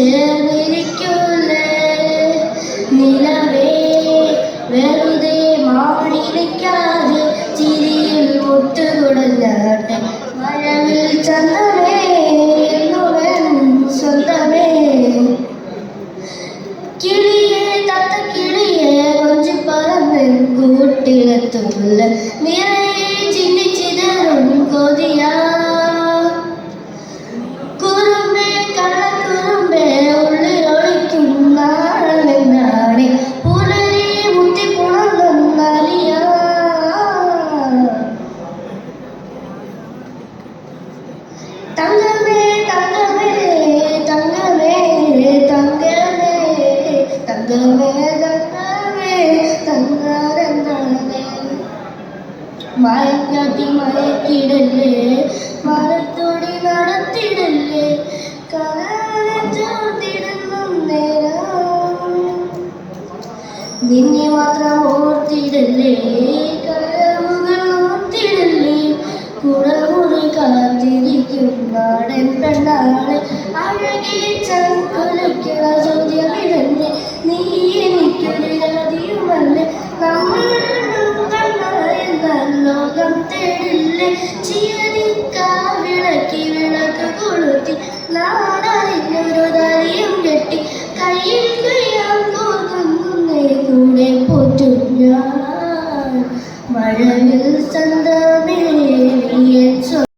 ചേർന്നിരിക്കൂലേ നിലവേ വെറുതെ മാടിനിക്കാതെ ചിരിയിൽ മുട്ടുകുടഞ്ഞാട്ടെ മഴവിൽ ചന്ദമേ എന്നുവൻ സ്വന്തമേ കിളിയെ തത്ത കിളിയെ കൊഞ്ചി പറന്ന് കൂട്ടിലെത്തുള്ള നിറയെ ചിന്നിച്ചിതറും കൊതിയാ കുറുമ്പേ കള്ളക്കുറുമ്പേ ഉള്ളിലൊളിക്കും നാളെന്നാണ് പുലരി മുട്ടി പുണർന്നറിയ തങ്കമേ തങ്കമേ തങ്കമേ തങ്കമേ തങ്കമേ തങ്കമേ തങ്കരന്തമേ മയക്കാട്ടി മയക്കിടല്ലേ മരത്തോടി നടത്തിടല്ലേ കലർത്തിടുന്നു നേരം നിന്നെ മാത്രം ഓർത്തിടല്ലേ കലവുകൾ ഓർത്തിടല്ലേ കുടമുറി കാത്തിരിക്കും നാടൻ പെണ്ണാളെ അഴകി ചങ്കുലയ്ക്കുള്ള ചോദ്യമിടല്ലേ നീ എനിക്കൊരിരതിയുമല്ലേ നമ്മൾ ലോകം തേടില്ലേ ചിയതിക്കാവിളക്കി വിളക്ക് കൊളുത്തി നാടറിഞ്ഞൊരു ദരിയും കെട്ടി കയ്യിൽ കയ്യാൻ പോകുന്നേ കൂടെ പോറ്റും ഞാൻ മഴവിൽ ചന്തമേ